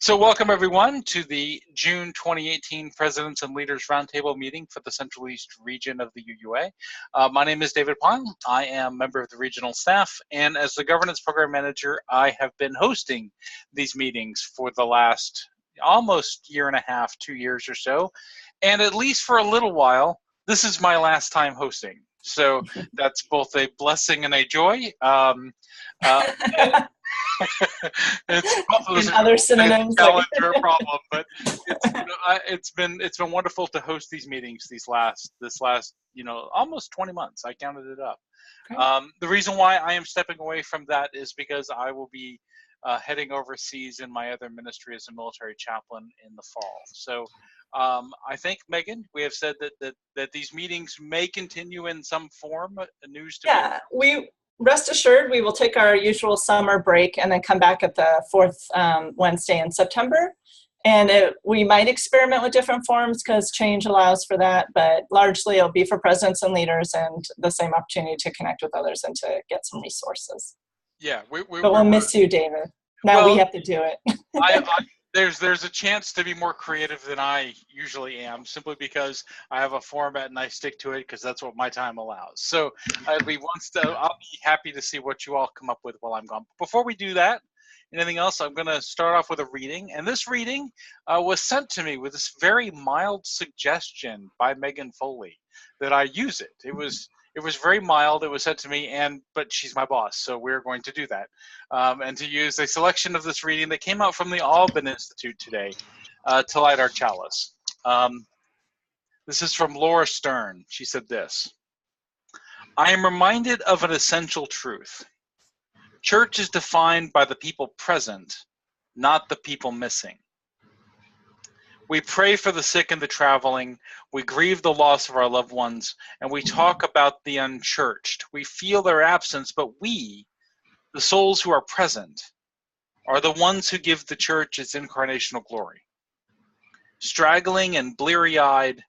So welcome everyone to the June 2018 Presidents and Leaders Roundtable meeting for the Central East region of the UUA. My name is David Pong. I am a member of the regional staff, and as the governance program manager, I have been hosting these meetings for the last almost year and a half, 2 years or so. And at least for a little while, this is my last time hosting. So that's both a blessing and a joy. It's both of those other synonyms, challenge or a problem, but it's been wonderful to host these meetings this last almost 20 months. I counted it up. The reason why I am stepping away from that is because I will be heading overseas in my other ministry as a military chaplain in the fall. So I think, Megan, we have said that these meetings may continue in some form. News to Rest assured, we will take our usual summer break and then come back at the fourth Wednesday in September. And we might experiment with different forms because change allows for that, but largely it'll be for presidents and leaders and the same opportunity to connect with others and to get some resources. Yeah, but we'll miss you, David. Now we have to do it. There's a chance to be more creative than I usually am, simply because I have a format and I stick to it because that's what my time allows. So I'll be happy to see what you all come up with while I'm gone. Before we do that, anything else, I'm going to start off with a reading. And this reading was sent to me with this very mild suggestion by Megan Foley that I use it. It was very mild. It was sent to me, but she's my boss, so we're going to do that. And to use a selection of this reading that came out from the Alban Institute today to light our chalice. This is from Laura Stern. She said this: I am reminded of an essential truth. Church is defined by the people present, not the people missing. We pray for the sick and the traveling. We grieve the loss of our loved ones, and we talk about the unchurched. We feel their absence, but we, the souls who are present, are the ones who give the church its incarnational glory. Straggling and bleary-eyed,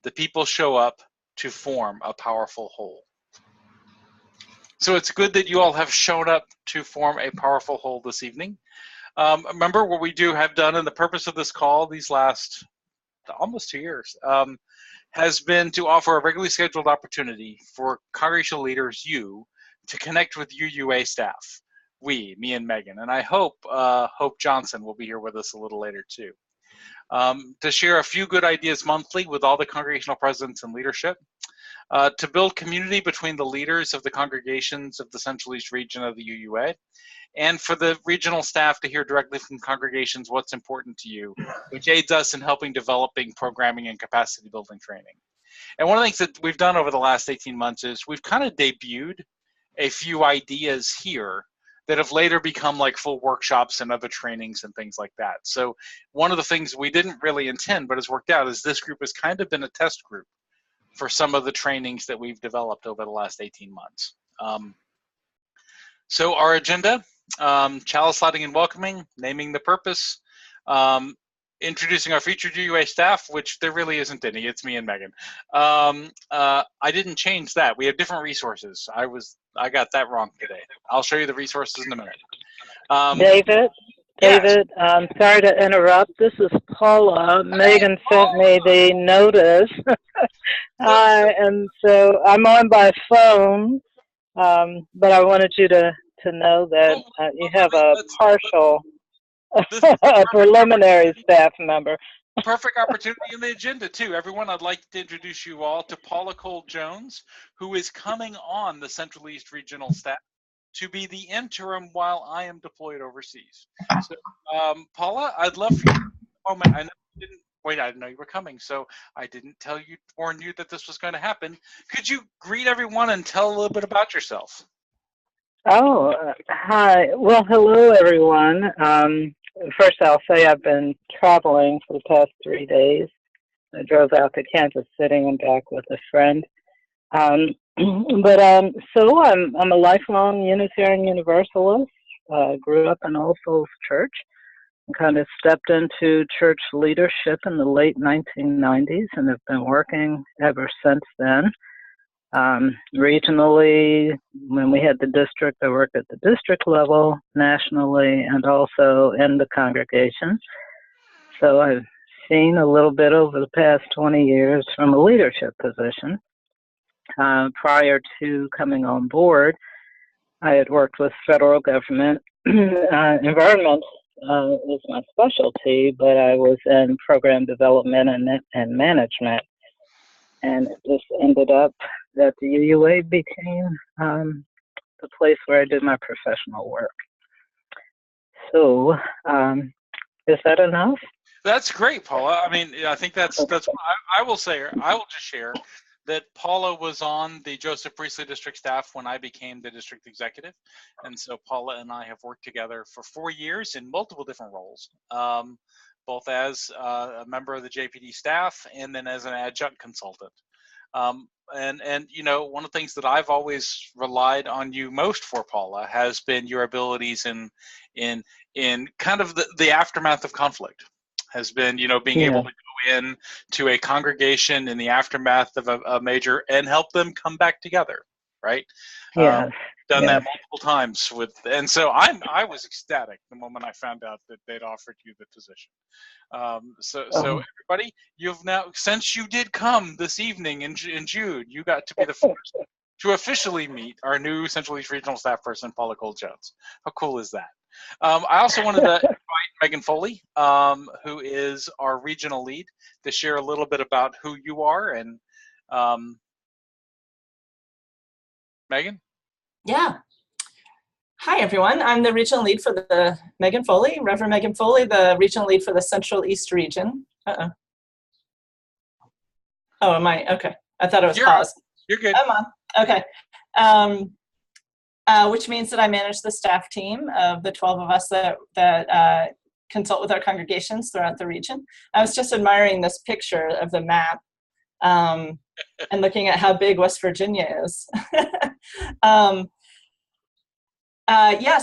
the people show up to form a powerful whole. So it's good that you all have shown up to form a powerful whole this evening. Remember what we have done, and the purpose of this call these last almost 2 years has been to offer a regularly scheduled opportunity for congregational leaders, to connect with UUA staff. Me and Megan, and I hope Hope Johnson will be here with us a little later too, to share a few good ideas monthly with all the congregational presidents and leadership, to build community between the leaders of the congregations of the Central East region of the UUA, and for the regional staff to hear directly from congregations what's important to you, which aids us in helping developing programming and capacity building training. And one of the things that we've done over the last 18 months is we've kind of debuted a few ideas here that have later become like full workshops and other trainings and things like that. So one of the things we didn't really intend but has worked out is this group has kind of been a test group for some of the trainings that we've developed over the last 18 months. So our agenda: chalice lighting and welcoming, naming the purpose, introducing our featured UUA staff, which there really isn't any. It's me and Megan. I didn't change that. We have different resources. I got that wrong today. I'll show you the resources in a minute. David, yes. Sorry to interrupt. This is Paula. Megan sent me the notice, and so I'm on by phone. But I wanted you to know that you have a partial, a preliminary staff member. Perfect opportunity in the agenda too. Everyone, I'd like to introduce you all to Paula Cole Jones, who is coming on the Central East regional staff to be the interim while I am deployed overseas. So, Paula, I'd love for you to take a moment. I know you didn't wait. I didn't know you were coming, so I didn't warn you that this was going to happen. Could you greet everyone and tell a little bit about yourself? Oh, hi. Well, hello, everyone. First, I'll say I've been traveling for the past 3 days. I drove out to Kansas City and back with a friend. So I'm a lifelong Unitarian Universalist. Grew up in All Souls Church and kind of stepped into church leadership in the late 1990s and have been working ever since then. Regionally, when we had the district, I worked at the district level, nationally, and also in the congregation. So I've seen a little bit over the past 20 years from a leadership position. Prior to coming on board, I had worked with federal government. Environment is my specialty, but I was in program development and management. And it just ended up that the UUA became the place where I did my professional work. So, is that enough? That's great, Paula. I mean, I think that's I will say. I will just share that Paula was on the Joseph Priestley District staff when I became the district executive, and so Paula and I have worked together for 4 years in multiple different roles, both as a member of the JPD staff and then as an adjunct consultant. And you know, one of the things that I've always relied on you most for, Paula, has been your abilities in kind of the aftermath of conflict. Has been, you know, being able to go in to a congregation in the aftermath of a major and help them come back together, right? Yes. Done that multiple times and so I was ecstatic the moment I found out that they'd offered you the position. So everybody, you've now, since you did come this evening in June, you got to be the first to officially meet our new Central East Regional staff person, Paula Cole Jones. How cool is that? I also wanted to invite Megan Foley, who is our regional lead, to share a little bit about who you are. And Megan? Yeah. Hi, everyone. I'm the regional lead for the Megan Foley, Reverend Megan Foley, the regional lead for the Central East region. Oh, am I? Okay. I thought it was paused. You're good. I'm on. Okay. Which means that I manage the staff team of the 12 of us that consult with our congregations throughout the region. I was just admiring this picture of the map and looking at how big West Virginia is.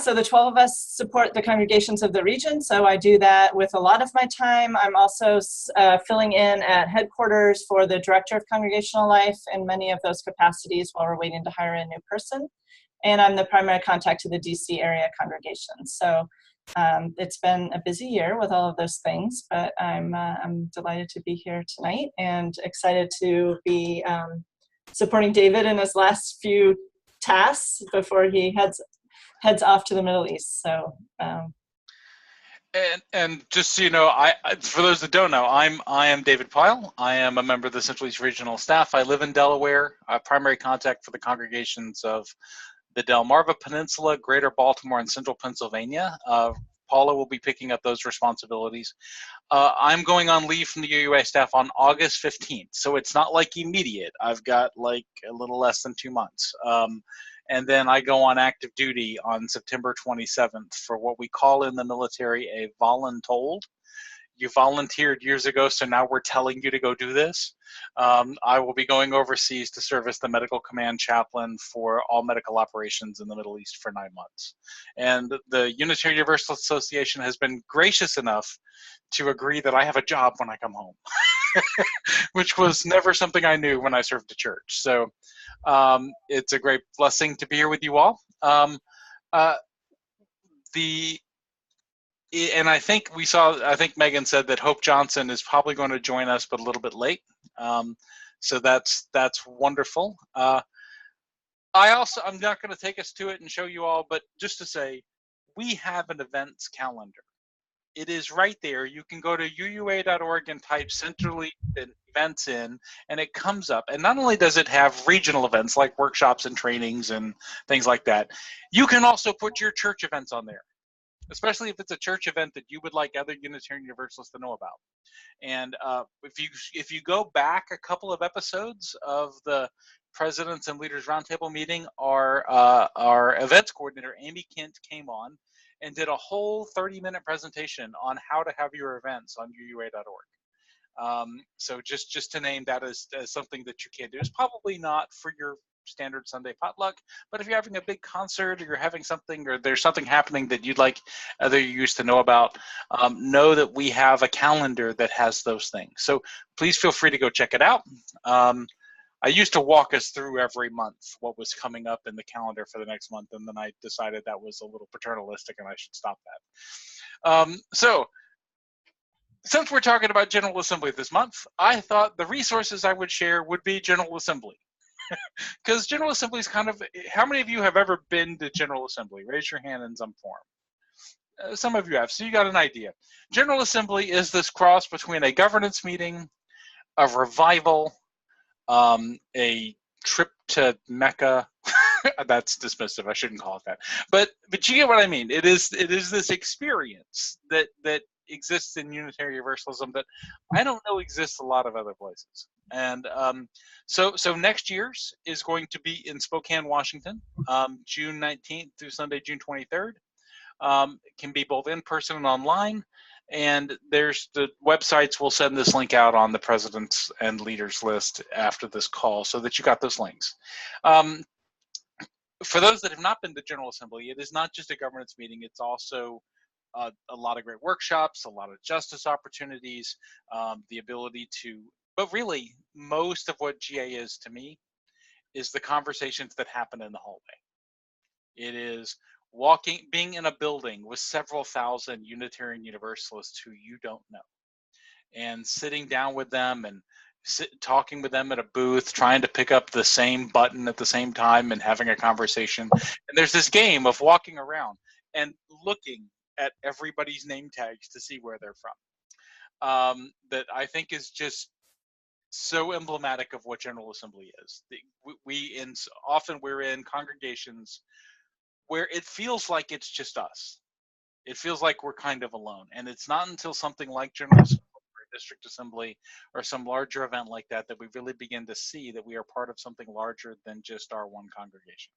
So the 12 of us support the congregations of the region, so I do that with a lot of my time. I'm also filling in at headquarters for the Director of Congregational Life in many of those capacities while we're waiting to hire a new person. And I'm the primary contact to the DC area congregation. So it's been a busy year with all of those things, but I'm delighted to be here tonight and excited to be supporting David in his last few tasks before he heads off to the Middle East. So, and just so you know, I for those that don't know, I am David Pyle. I am a member of the Central East Regional staff. I live in Delaware. Primary contact for the congregations of the Delmarva Peninsula, Greater Baltimore, and Central Pennsylvania. Paula will be picking up those responsibilities. I'm going on leave from the UUA staff on August 15th, so it's not like immediate. I've got like a little less than 2 months. And then I go on active duty on September 27th for what we call in the military a voluntold. You volunteered years ago, so now we're telling you to go do this. I will be going overseas to serve as the medical command chaplain for all medical operations in the Middle East for 9 months. And the Unitarian Universalist Association has been gracious enough to agree that I have a job when I come home, which was never something I knew when I served the church. So it's a great blessing to be here with you all. And I think I think Megan said that Hope Johnson is probably going to join us, but a little bit late. So that's wonderful. I'm not going to take us to it and show you all, but just to say, we have an events calendar. It is right there. You can go to UUA.org and type centrally events in, and it comes up. And not only does it have regional events like workshops and trainings and things like that, you can also put your church events on there, especially if it's a church event that you would like other Unitarian Universalists to know about. And if you go back a couple of episodes of the Presidents and Leaders Roundtable meeting, our events coordinator, Amy Kent, came on and did a whole 30-minute presentation on how to have your events on UUA.org. So just to name that as something that you can do. It's probably not for your standard Sunday potluck, but if you're having a big concert or you're having something, or there's something happening that you'd like other used to know about, know that we have a calendar that has those things. So please feel free to go check it out. I used to walk us through every month what was coming up in the calendar for the next month, and then I decided that was a little paternalistic and I should stop that. So since we're talking about General Assembly this month, I thought the resources I would share would be General Assembly. Because General Assembly is kind of, how many of you have ever been to General Assembly? Raise your hand in some form. Some of you have, so you got an idea. General Assembly is this cross between a governance meeting, a revival, a trip to Mecca. That's dismissive. I shouldn't call it that. But you get what I mean. It is this experience that exists in Unitarian Universalism that I don't know exists a lot of other places. And so next year's is going to be in Spokane, Washington, June 19th through Sunday, June 23rd. It can be both in person and online. And there's the websites. We'll send this link out on the presidents and leaders list after this call so that you got those links. For those that have not been to General Assembly, it is not just a governance meeting. It's also a lot of great workshops, a lot of justice opportunities, the ability to, but really most of what GA is to me is the conversations that happen in the hallway. It is being in a building with several thousand Unitarian Universalists who you don't know, and sitting down with them and talking with them at a booth, trying to pick up the same button at the same time and having a conversation. And there's this game of walking around and looking at everybody's name tags to see where they're from. That I think is just so emblematic of what General Assembly is. Often we're in congregations where it feels like it's just us. It feels like we're kind of alone. And it's not until something like General Assembly or District Assembly or some larger event like that that we really begin to see that we are part of something larger than just our one congregation.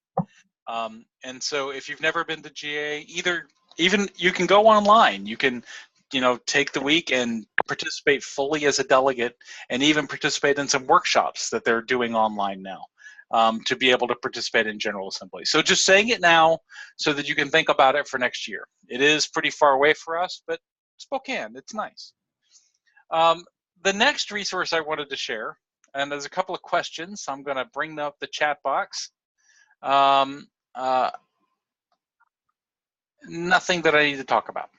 And so if you've never been to GA, even you can go online. You can, take the week and participate fully as a delegate, and even participate in some workshops that they're doing online now to be able to participate in General Assembly. So just saying it now so that you can think about it for next year. It is pretty far away for us, but Spokane, it's nice. The next resource I wanted to share, and there's a couple of questions. So I'm going to bring up the chat box. Nothing that I need to talk about.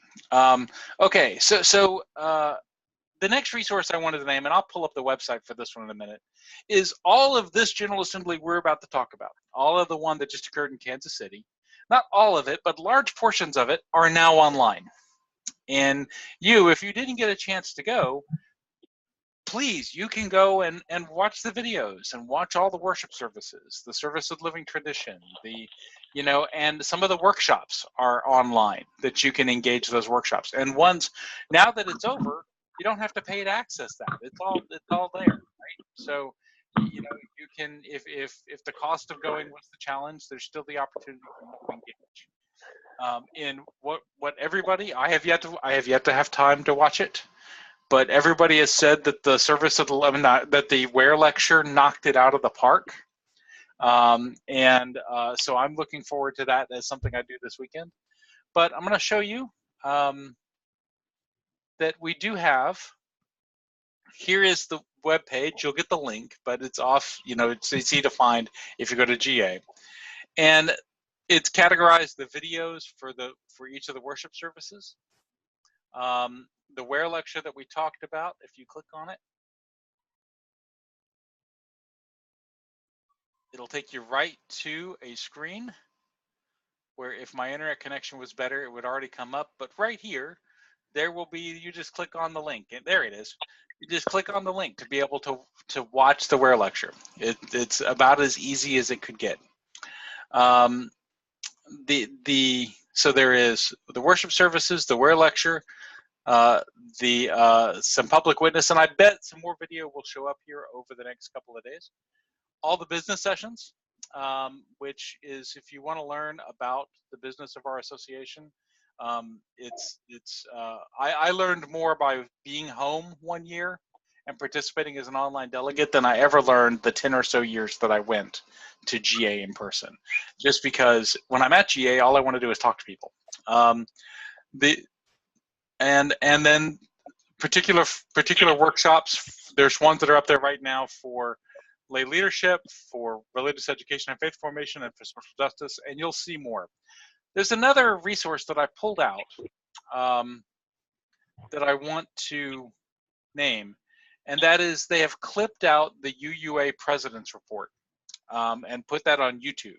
Okay, so the next resource I wanted to name, and I'll pull up the website for this one in a minute, is all of this General Assembly we're about to talk about. All of the one that just occurred in Kansas City. Not all of it, but large portions of it are now online. And if you didn't get a chance to go, please, you can go and watch the videos and watch all the worship services, the Service of Living Tradition, and some of the workshops are online that you can engage those workshops. And now that it's over, you don't have to pay to access that. It's all there, right? So, you can, if the cost of going was the challenge, there's still the opportunity for you to engage. In what everybody, I have yet to have time to watch it. But everybody has said that the service of that the WARE lecture knocked it out of the park. So I'm looking forward to that as something I do this weekend. But I'm going to show you that we do have, here is the web page. You'll get the link, but it's off, it's easy to find if you go to GA. And it's categorized the videos for each of the worship services. The WARE lecture that we talked about, if you click on it, it'll take you right to a screen where if my internet connection was better, it would already come up. But right here, there will be, you just click on the link. And there it is. You just click on the link to be able to watch the WARE lecture. It's about as easy as it could get. So there is the worship services, the WARE lecture, some public witness, and I bet some more video will show up here over the next couple of days. All the business sessions, which is if you want to learn about the business of our association. I learned more by being home one year and participating as an online delegate than I ever learned the 10 or so years that I went to GA in person. Just because when I'm at GA, all I want to do is talk to people. And then particular workshops, there's ones that are up there right now for lay leadership, for religious education and faith formation, and for social justice, and you'll see more. There's another resource that I pulled out that I want to name, and that is they have clipped out the UUA President's Report and put that on YouTube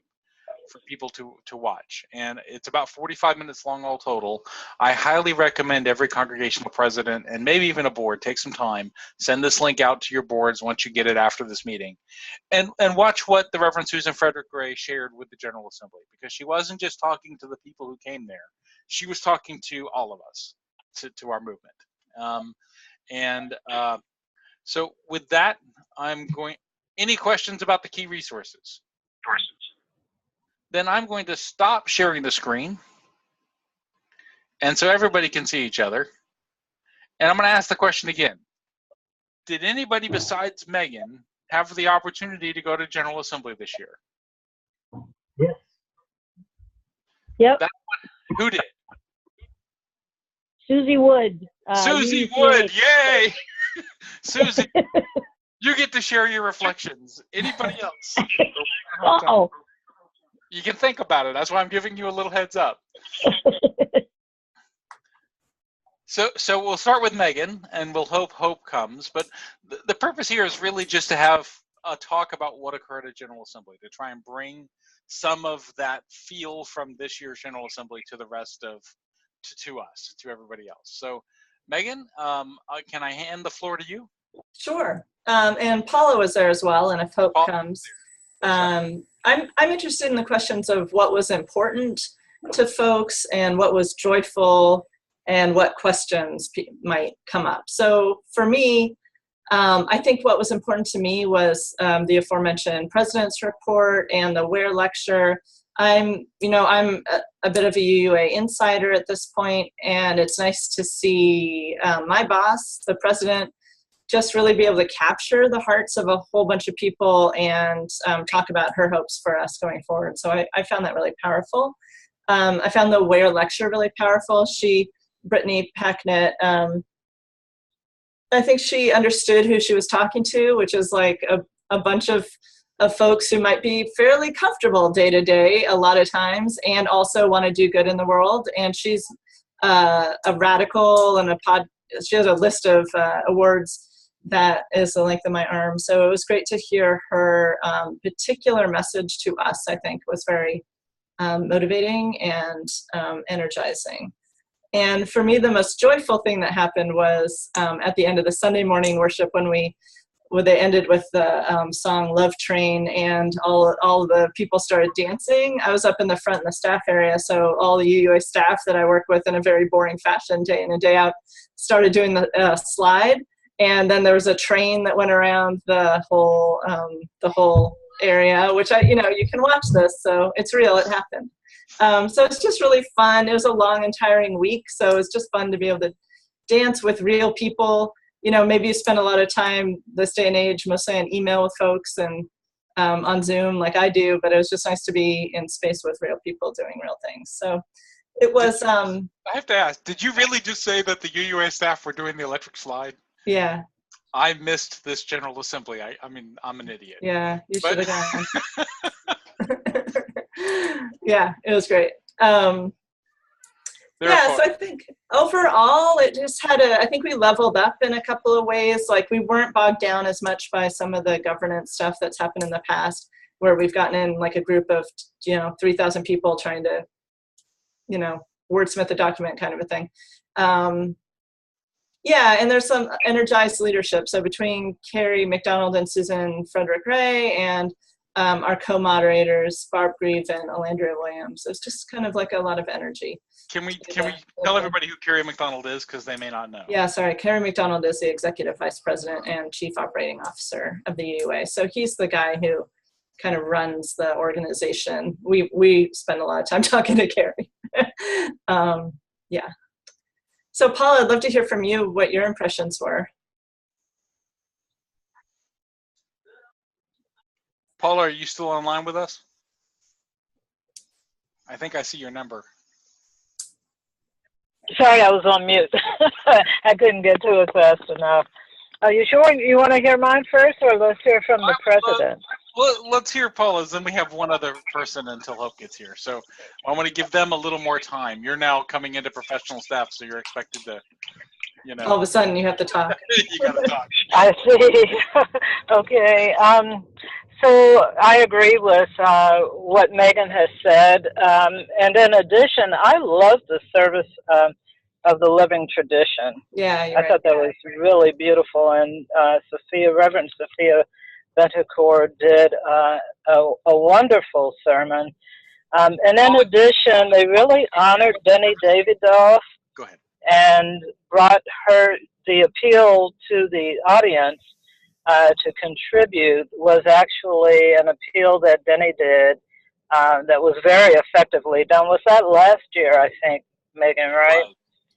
for people to watch. And it's about 45 minutes long all total. I highly recommend every congregational president and maybe even a board take some time, send this link out to your boards once you get it after this meeting, and watch what the Reverend Susan Frederick Gray shared with the General Assembly, because she wasn't just talking to the people who came there. She was talking to all of us, to our movement. So with that, any questions about the key resources? Then I'm going to stop sharing the screen, and so everybody can see each other. And I'm going to ask the question again. Did anybody besides Megan have the opportunity to go to General Assembly this year? Yes. Yep. Who did? Susie Wood. Susie Wood, yay! Susie, you get to share your reflections. Anybody else? Uh-oh. You can think about it. That's why I'm giving you a little heads up. So we'll start with Megan, and we'll hope comes. But the purpose here is really just to have a talk about what occurred at General Assembly, to try and bring some of that feel from this year's General Assembly to the rest of, to us, to everybody else. So Megan, can I hand the floor to you? Sure. And Paula was there as well, and if Hope comes. I'm interested in the questions of what was important to folks and what was joyful and what questions might come up. So for me, I think what was important to me was the aforementioned President's Report and the WARE lecture. I'm a bit of a UUA insider at this point, and it's nice to see my boss, the president, just really be able to capture the hearts of a whole bunch of people and talk about her hopes for us going forward. So I found that really powerful. I found the WARE lecture really powerful. Brittany Packnett, I think she understood who she was talking to, which is like a bunch of folks who might be fairly comfortable day to day a lot of times and also want to do good in the world. And she's a radical and she has a list of awards that is the length of my arm. So it was great to hear her particular message to us. I think was very motivating and energizing. And for me, the most joyful thing that happened was at the end of the Sunday morning worship when they ended with the song Love Train, and all the people started dancing. I was up in the front in the staff area, so all the UUA staff that I work with in a very boring fashion day in and day out started doing the slide. And then there was a train that went around the whole area, which you can watch this, so it's real, it happened. So it's just really fun. It was a long and tiring week, so it's just fun to be able to dance with real people. Maybe you spend a lot of time this day and age mostly on email with folks and on Zoom like I do, but it was just nice to be in space with real people doing real things. So it was... I have to ask, did you really just say that the UUA staff were doing the electric slide? Yeah. I missed this General Assembly. I mean, I'm an idiot. Yeah, you should have gone. Yeah, it was great. So I think overall it just I think we leveled up in a couple of ways. Like we weren't bogged down as much by some of the governance stuff that's happened in the past, where we've gotten in like a group of 3,000 people trying to wordsmith a document kind of a thing. Yeah, and there's some energized leadership. So between Carrie McDonald and Susan Frederick Ray and our co-moderators, Barb Grieve and Alandria Williams. It's just kind of like a lot of energy. Can we tell everybody who Carrie McDonald is, because they may not know? Yeah, sorry. Carrie McDonald is the Executive Vice President and Chief Operating Officer of the UUA. So he's the guy who kind of runs the organization. We spend a lot of time talking to Carrie. Yeah. So Paula, I'd love to hear from you what your impressions were. Paula, are you still online with us? I think I see your number. Sorry, I was on mute. I couldn't get to it fast enough. Are you sure you want to hear mine first, or let's hear from the president? Well, let's hear Paula's, then we have one other person until Hope gets here. So I want to give them a little more time. You're now coming into professional staff, so you're expected to, you know. All of a sudden, you have to talk. You got to talk. I see. Okay. So I agree with what Megan has said. And in addition, I love the service of the living tradition. Yeah, you're I right. thought that was really beautiful. And Reverend Sophia Bentecourt did a wonderful sermon. And in addition, they really honored Denny Davidoff. Go ahead. And brought her the appeal to the audience to contribute was actually an appeal that Denny did that was very effectively done. Was that last year, I think, Megan, right?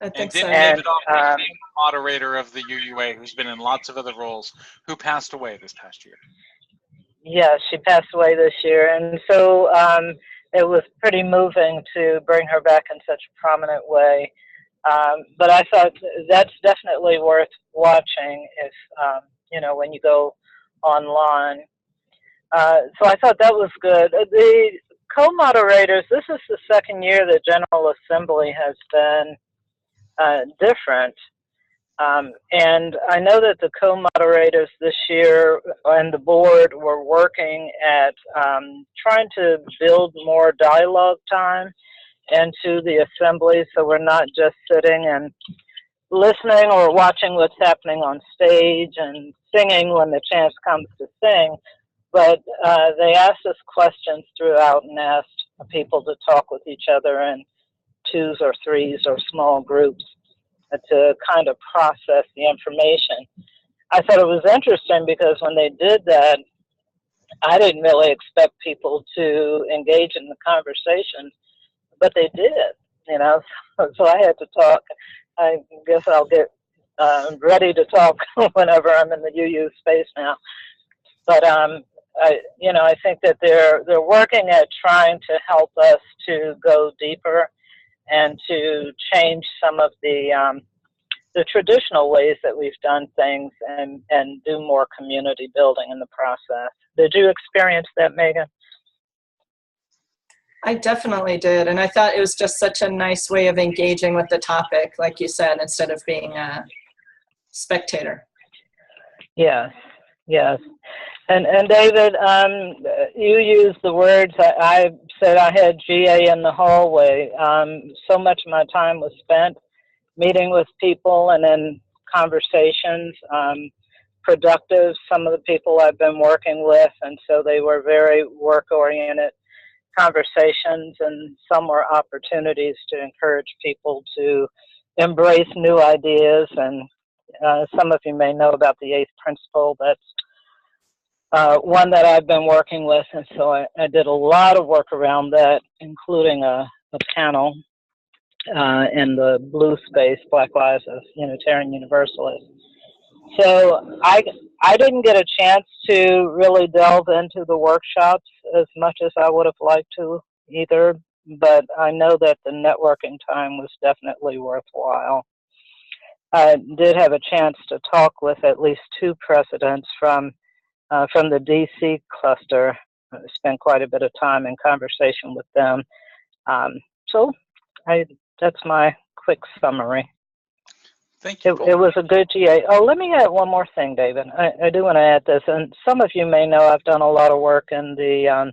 I think so. And Davidoff became the moderator of the UUA, who's been in lots of other roles, who passed away this past year. Yeah, she passed away this year. And so it was pretty moving to bring her back in such a prominent way. But I thought that's definitely worth watching if, you know, when you go online. So I thought that was good. The co-moderators, this is the second year the General Assembly has been different. And I know that the co-moderators this year and the board were working at trying to build more dialogue time into the assembly, so we're not just sitting and listening or watching what's happening on stage and singing when the chance comes to sing, but they asked us questions throughout and asked people to talk with each other in twos or threes or small groups to kind of process the information. I thought it was interesting because when they did that, I didn't really expect people to engage in the conversation, but they did, you know, so I had to talk. I guess I'll get ready to talk whenever I'm in the UU space now. But, you know, I think that they're working at trying to help us to go deeper and to change some of the traditional ways that we've done things and do more community building in the process. Did you experience that, Megan? I definitely did, and I thought it was just such a nice way of engaging with the topic, like you said, instead of being a spectator. Yes, yes. And David, you used the words, I said I had GA in the hallway. So much of my time was spent meeting with people and in conversations, productive, some of the people I've been working with, and so they were very work-oriented conversations, and some were opportunities to encourage people to embrace new ideas. And some of you may know about the 8th principle. That's one that I've been working with, and so I did a lot of work around that, including a panel in the blue space, Black Lives as Unitarian Universalists. So I didn't get a chance to really delve into the workshops as much as I would have liked to either, but I know that the networking time was definitely worthwhile. I did have a chance to talk with at least 2 presidents from the DC cluster. I spent quite a bit of time in conversation with them. So that's my quick summary. Thank you. It was a good GA. Oh, let me add one more thing, David. I do want to add this, and some of you may know I've done a lot of work in the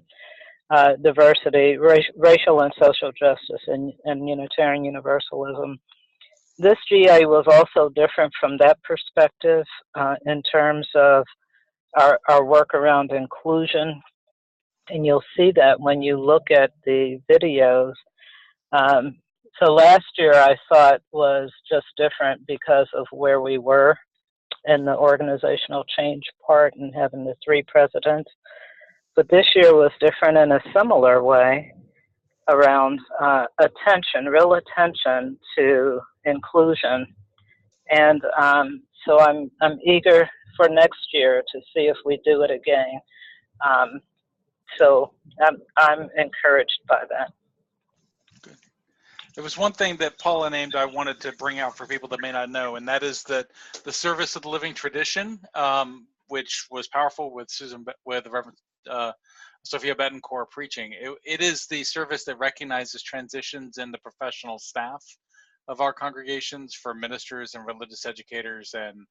diversity, racial and social justice, and Unitarian Universalism. This GA was also different from that perspective in terms of our work around inclusion, and you'll see that when you look at the videos. So last year I thought was just different because of where we were in the organizational change part and having the 3 presidents. But this year was different in a similar way around real attention to inclusion. And so I'm eager for next year to see if we do it again. So I'm encouraged by that. Good. There was one thing that Paula named I wanted to bring out for people that may not know, and that is that the Service of the Living Tradition, which was powerful with with Reverend Sophia Betancourt preaching. It is the service that recognizes transitions in the professional staff of our congregations for ministers and religious educators and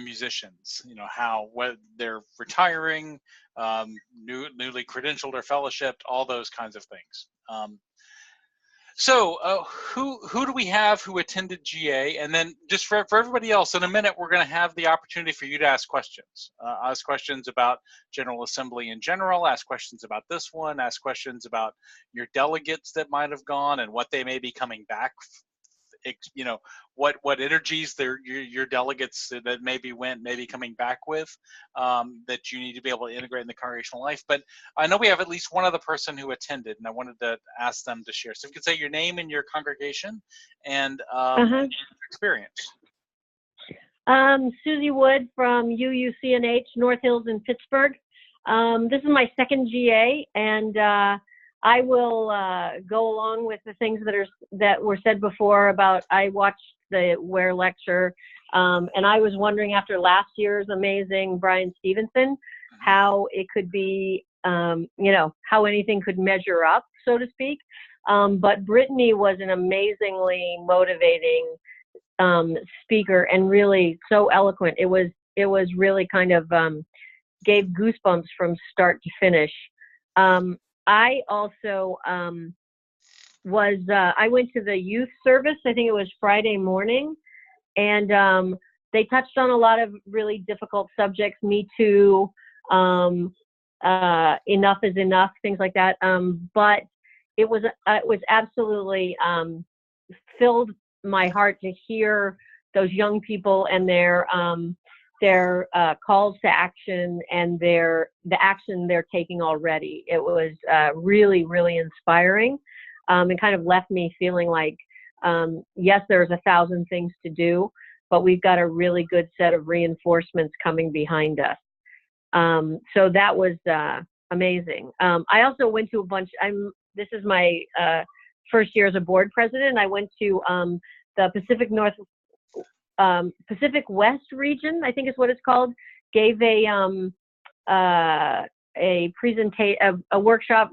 musicians. You know, what they're retiring, newly credentialed or fellowshipped, all those kinds of things. So who do we have who attended GA? And then just for everybody else, in a minute, we're going to have the opportunity for you to ask questions. Ask questions about General Assembly in general, ask questions about this one, ask questions about your delegates that might have gone and what they may be coming back, you know, what energies your delegates that maybe coming back with, that you need to be able to integrate in the congregational life. But I know we have at least one other person who attended, and I wanted to ask them to share. So if you could say your name and your congregation and your experience. Susie Wood from UUCNH, North Hills in Pittsburgh. This is my second GA, and I will go along with the things that were said before about I watched the WUAR lecture, and I was wondering after last year's amazing Brian Stevenson how it could be, you know, how anything could measure up, so to speak. But Brittany was an amazingly motivating speaker and really so eloquent. It was really kind of gave goosebumps from start to finish. I also I went to the youth service, I think it was Friday morning, and they touched on a lot of really difficult subjects, Me Too, enough is enough, things like that. But it was absolutely filled my heart to hear those young people and their calls to action and the action they're taking already. It was really, really inspiring, and kind of left me feeling like, yes, there's 1,000 things to do, but we've got a really good set of reinforcements coming behind us. So that was amazing. I also went to a bunch. This is my first year as a board president. I went to the Pacific West region, I think is what it's called, gave a workshop,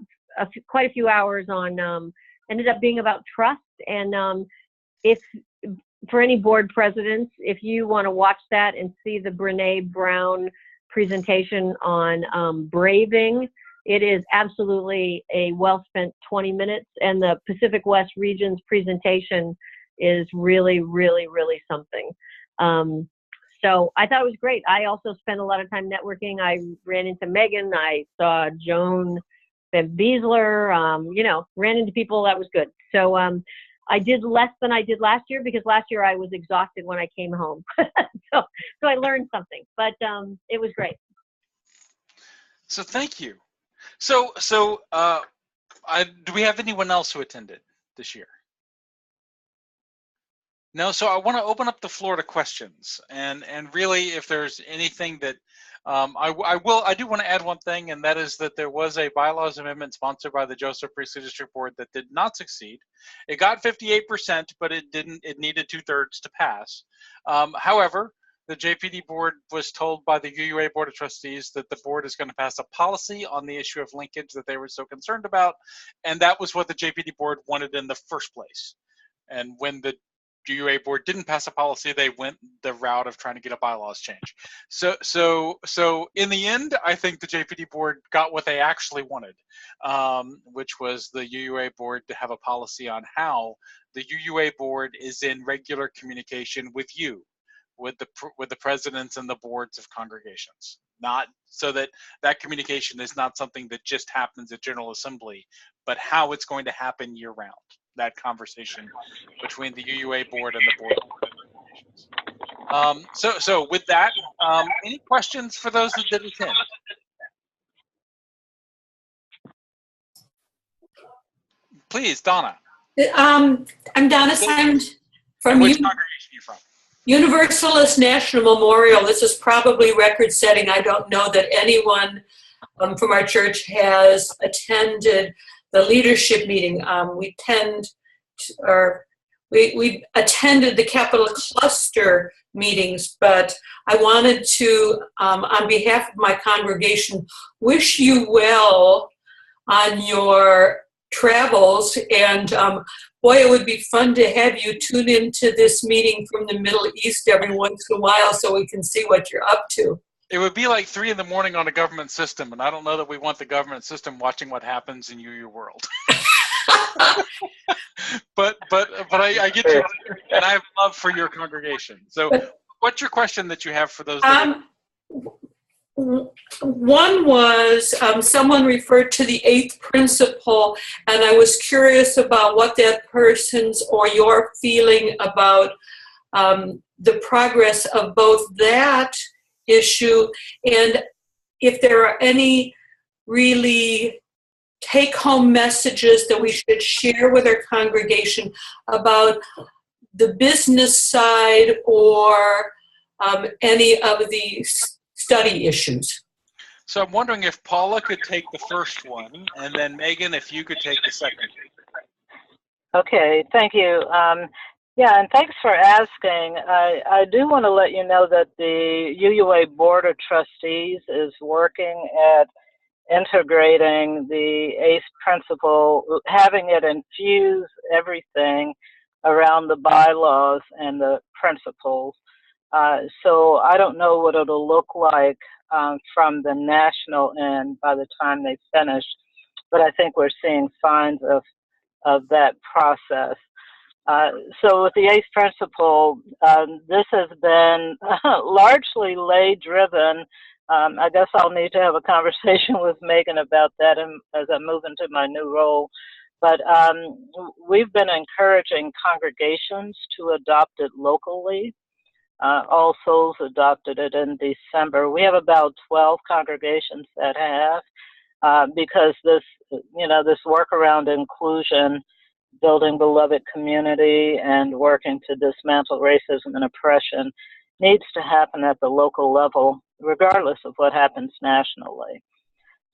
quite a few hours on, ended up being about trust. And if for any board presidents, if you want to watch that and see the Brene Brown presentation on braving, it is absolutely a well-spent 20 minutes. And the Pacific West region's presentation is really, really, really something. So I thought it was great. I also spent a lot of time networking. I ran into Megan. I saw Joan Van Beesler, you know, ran into people. That was good. So I did less than I did last year because last year I was exhausted when I came home. so I learned something, but it was great. So thank you. So do we have anyone else who attended this year? No, so I want to open up the floor to questions, and really, if there's anything that I do want to add one thing, and that is that there was a bylaws amendment sponsored by the Joseph Priestley District Board that did not succeed. It got 58%, but it didn't. It needed 2/3 to pass. However, the JPD board was told by the UUA Board of Trustees that the board is going to pass a policy on the issue of linkage that they were so concerned about, and that was what the JPD board wanted in the first place. And when the UUA board didn't pass a policy, they went the route of trying to get a bylaws change. So in the end, I think the JPD board got what they actually wanted, which was the UUA board to have a policy on how the UUA board is in regular communication with you, with the presidents and the boards of congregations. Not so that communication is not something that just happens at General Assembly, but how it's going to happen year round. That conversation between the UUA board and the board of congregations. So with that, any questions for those that didn't attend? Please, Donna. I'm Donna Simon from Which congregation are you from? Universalist National Memorial. This is probably record-setting. I don't know that anyone from our church has attended the leadership meeting. We attended the Capital Cluster meetings, but I wanted to, on behalf of my congregation, wish you well on your travels. And boy, it would be fun to have you tune into this meeting from the Middle East every once in a while so we can see what you're up to. It would be like 3 a.m. on a government system, and I don't know that we want the government system watching what happens in your world. but I get you, and I have love for your congregation. So, what's your question that you have for those? One was someone referred to the 8th principle, and I was curious about what that person's or your feeling about the progress of both that issue, and if there are any really take-home messages that we should share with our congregation about the business side or any of the study issues. So I'm wondering if Paula could take the first one, and then Megan, if you could take the second. Okay, thank you. Yeah, and thanks for asking. I do want to let you know that the UUA Board of Trustees is working at integrating the ACE principle, having it infuse everything around the bylaws and the principles. So I don't know what it'll look like from the national end by the time they finish, but I think we're seeing signs of that process. So with the ACE principle, this has been largely lay-driven. I guess I'll need to have a conversation with Megan about that as I move into my new role. But we've been encouraging congregations to adopt it locally. All Souls adopted it in December. We have about 12 congregations that have, because this work around inclusion, building beloved community, and working to dismantle racism and oppression needs to happen at the local level, regardless of what happens nationally.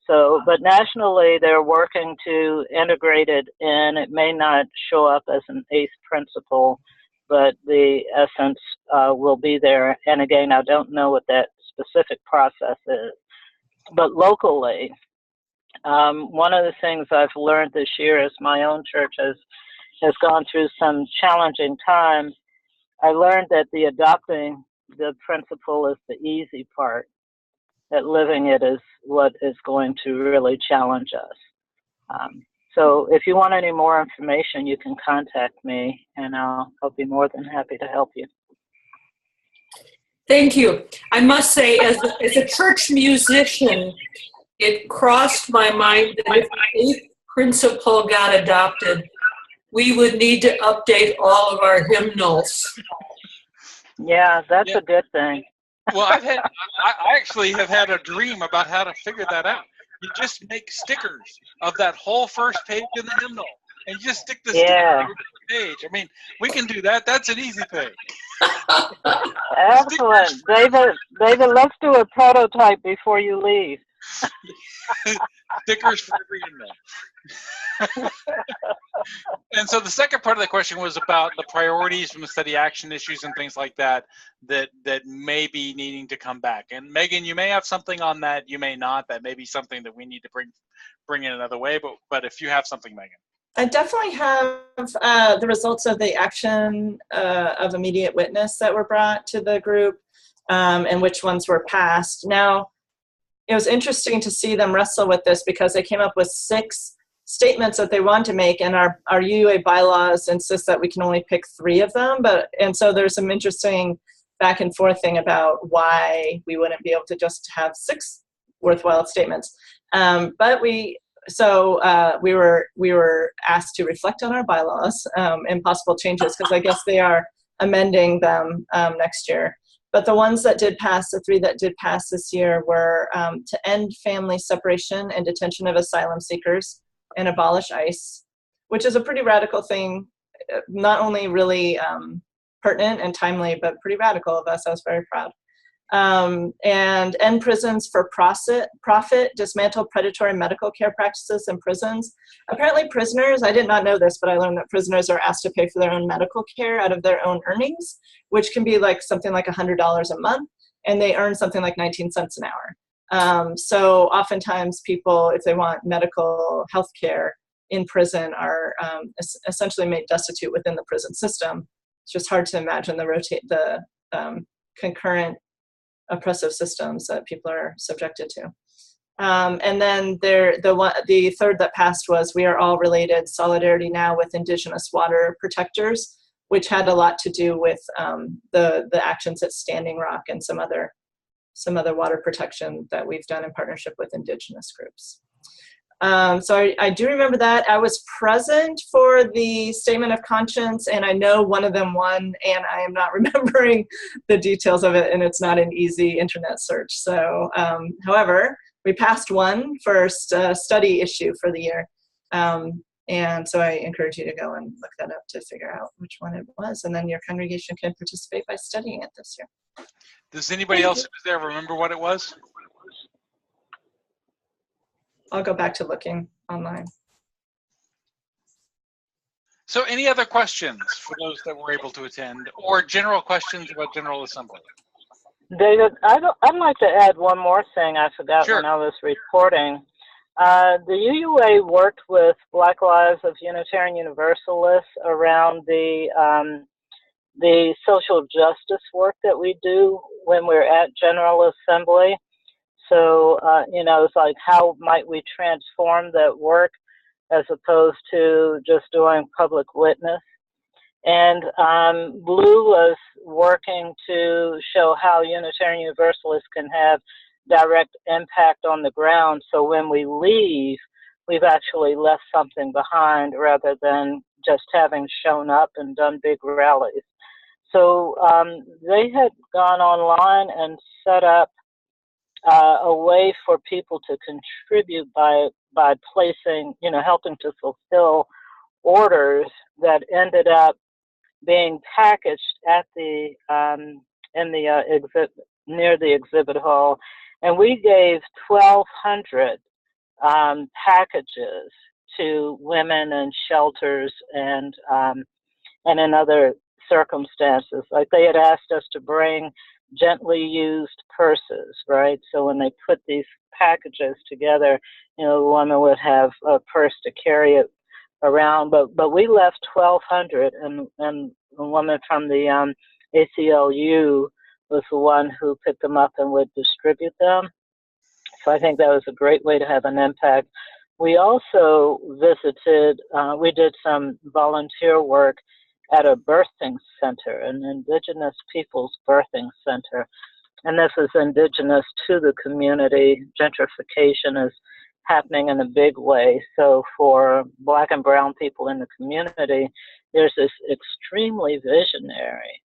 So, but nationally, they're working to integrate it in. It may not show up as an ACE principle, but the essence will be there. And again, I don't know what that specific process is. But locally, one of the things I've learned this year as my own church has gone through some challenging times, I learned that the adopting the principle is the easy part, that living it is what is going to really challenge us. So if you want any more information, you can contact me, and I'll be more than happy to help you. Thank you. I must say, as a church musician, it crossed my mind that if the 8th principle got adopted, we would need to update all of our hymnals. Yeah, that's a good thing. Well, I actually have had a dream about how to figure that out. You just make stickers of that whole first page in the hymnal, and you just stick the sticker over the page. I mean, we can do that. That's an easy thing. Excellent. David, let's do a prototype before you leave. Stickers for every hymnal. And so the second part of the question was about the priorities from the study action issues and things like that may be needing to come back. And Megan, you may have something on that, you may not. That may be something that we need to bring in another way. But if you have something, Megan. I definitely have the results of the action of immediate witness that were brought to the group, and which ones were passed. Now, it was interesting to see them wrestle with this because they came up with 6 statements that they want to make, and our UUA bylaws insist that we can only pick 3 of them. And so there's some interesting back and forth thing about why we wouldn't be able to just have 6 worthwhile statements. But we were asked to reflect on our bylaws and possible changes, because I guess they are amending them next year. But the ones that did pass, the 3 that did pass this year, were to end family separation and detention of asylum seekers and abolish ICE, which is a pretty radical thing, not only really pertinent and timely, but pretty radical of us. I was very proud. and end prisons for profit, dismantle predatory medical care practices in prisons. Apparently prisoners, I did not know this, but I learned that prisoners are asked to pay for their own medical care out of their own earnings, which can be like something like $100 a month, and they earn something like 19 cents an hour. So oftentimes people, if they want medical health care in prison, are essentially made destitute within the prison system. It's just hard to imagine the concurrent oppressive systems that people are subjected to. And then the third that passed was We Are All Related, Solidarity Now with Indigenous Water Protectors, which had a lot to do with the actions at Standing Rock and some other water protection that we've done in partnership with Indigenous groups. So I do remember that. I was present for the statement of conscience, and I know one of them won, and I am not remembering the details of it, and it's not an easy internet search. So, however, we passed one first study issue for the year. And so I encourage you to go and look that up to figure out which one it was, and then your congregation can participate by studying it this year. Does anybody else who was there remember what it was? I'll go back to looking online. So any other questions for those that were able to attend, or general questions about General Assembly? David, I'd like to add one more thing I forgot Sure. when I was reporting. The UUA worked with Black Lives of Unitarian Universalists around the social justice work that we do when we're at General Assembly. So, it's like, how might we transform that work as opposed to just doing public witness? And Blue was working to show how Unitarian Universalists can have direct impact on the ground. So when we leave, we've actually left something behind rather than just having shown up and done big rallies. So they had gone online and set up a way for people to contribute by placing, helping to fulfill orders that ended up being packaged at the exhibit, near the exhibit hall, and we gave 1,200 packages to women and shelters and in other circumstances. Like, they had asked us to bring gently used purses, right? So when they put these packages together, the woman would have a purse to carry it around. But we left 1,200, and the woman from the ACLU was the one who picked them up and would distribute them. So I think that was a great way to have an impact. We also visited, we did some volunteer work at a birthing center, an Indigenous people's birthing center. And this is indigenous to the community. Gentrification is happening in a big way. So for Black and brown people in the community, there's this extremely visionary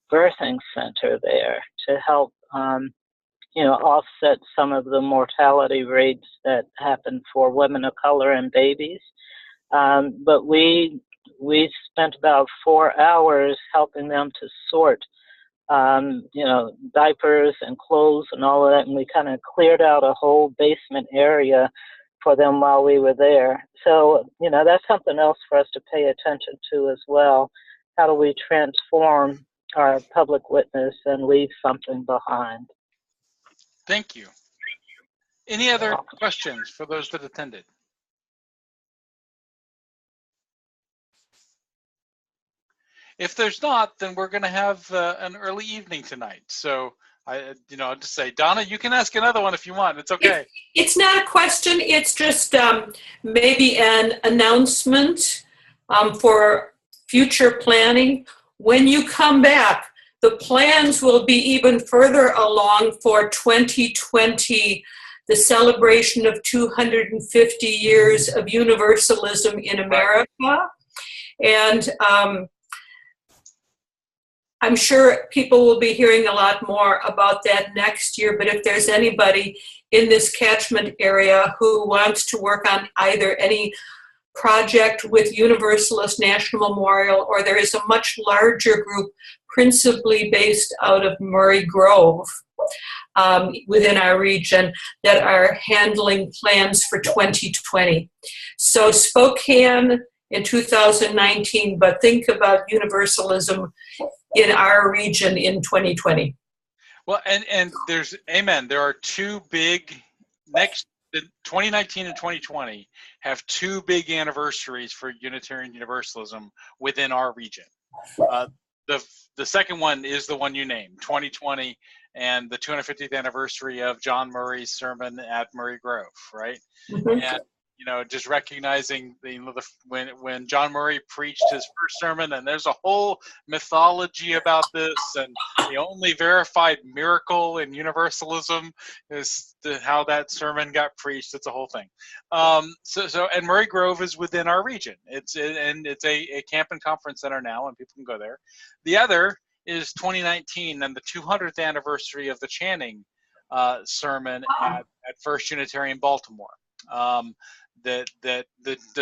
birthing center there to help, offset some of the mortality rates that happen for women of color and babies. But we spent about 4 hours helping them to sort, diapers and clothes and all of that, and we kind of cleared out a whole basement area for them while we were there. So, that's something else for us to pay attention to as well. How do we transform our public witness and leave something behind? Thank you. Any other questions for those that attended? If there's not, then we're going to have an early evening tonight. So I'll just say, Donna, you can ask another one if you want. It's okay. It's not a question. It's just maybe an announcement for future planning. When you come back, the plans will be even further along for 2020, the celebration of 250 years of universalism in America. And I'm sure people will be hearing a lot more about that next year, but if there's anybody in this catchment area who wants to work on either any project with Universalist National Memorial, or there is a much larger group principally based out of Murray Grove, within our region that are handling plans for 2020. So Spokane in 2019, but think about universalism in our region in 2020. Well, and there's, amen, there are two big, next, 2019 and 2020 have two big anniversaries for Unitarian Universalism within our region. The second one is the one you named, 2020, and the 250th anniversary of John Murray's sermon at Murray Grove, right? Mm-hmm. And just recognizing when John Murray preached his first sermon, and there's a whole mythology about this, and the only verified miracle in Universalism is how that sermon got preached. It's a whole thing. And Murray Grove is within our region. It's a camp and conference center now, and people can go there. The other is 2019 and the 200th anniversary of the Channing sermon at First Unitarian Baltimore. The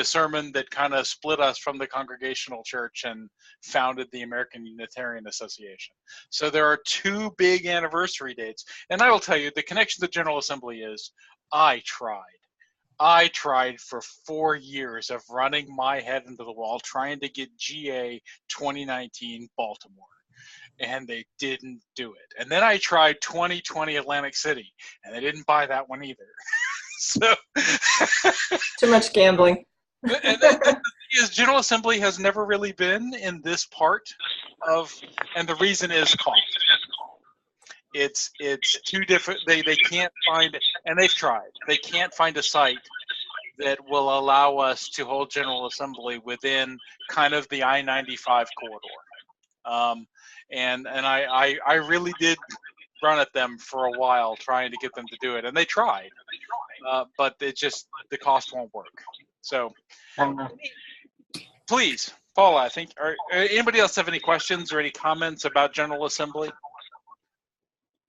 sermon that kind of split us from the Congregational Church and founded the American Unitarian Association. So there are two big anniversary dates. And I will tell you, the connection to the General Assembly is, I tried for 4 years of running my head into the wall trying to get GA 2019 Baltimore. And they didn't do it. And then I tried 2020 Atlantic City, and they didn't buy that one either. So too much gambling. And the thing is, General Assembly has never really been in this part of, and the reason is cost. It's too different. They can't find, and they've tried. They can't find a site that will allow us to hold General Assembly within kind of the I-95 corridor. And I really did run at them for a while trying to get them to do it, and they tried, but it just, the cost won't work. So please, Paula, I think, anybody else have any questions or any comments about General Assembly?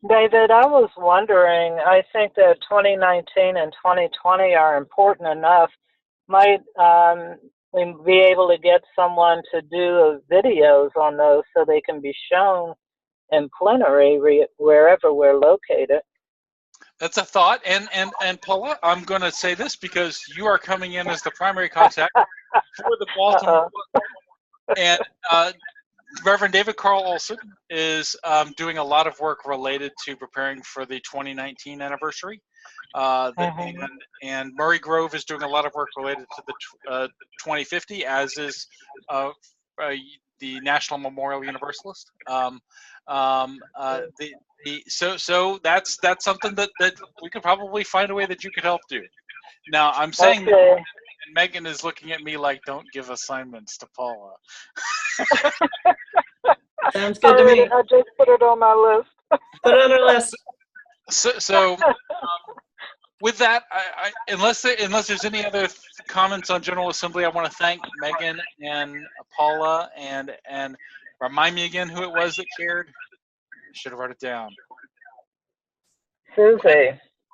David, I was wondering, I think that 2019 and 2020 are important enough. Might we be able to get someone to do videos on those so they can be shown in plenary wherever we're located? That's a thought. And Paula, I'm going to say this because you are coming in as the primary contact for the Baltimore. And Reverend David Carl Olson is doing a lot of work related to preparing for the 2019 anniversary. And Murray Grove is doing a lot of work related to the 2050, as is the National Memorial Universalist. So that's something that we could probably find a way that you could help do. Now, I'm saying that, and Megan is looking at me like, don't give assignments to Paula. Sounds good to me. I just put it on my list. Put it on our list. So with that, unless there's any other comments on General Assembly, I want to thank Megan and Paula, and remind me again who it was that shared. I should have wrote it down.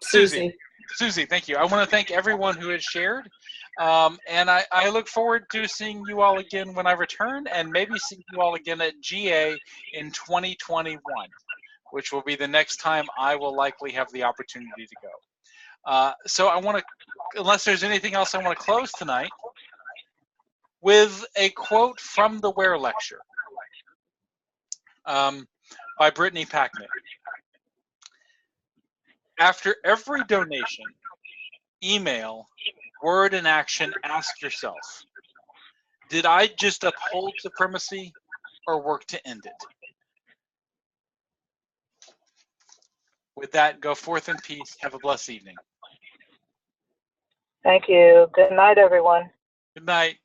Susie, thank you. I want to thank everyone who has shared. And I look forward to seeing you all again when I return, and maybe seeing you all again at GA in 2021, which will be the next time I will likely have the opportunity to go. So I want to, unless there's anything else, I want to close tonight with a quote from the Ware Lecture by Brittany Packnett. After every donation, email, word, and action, ask yourself, did I just uphold supremacy or work to end it? With that, go forth in peace. Have a blessed evening. Thank you. Good night, everyone. Good night.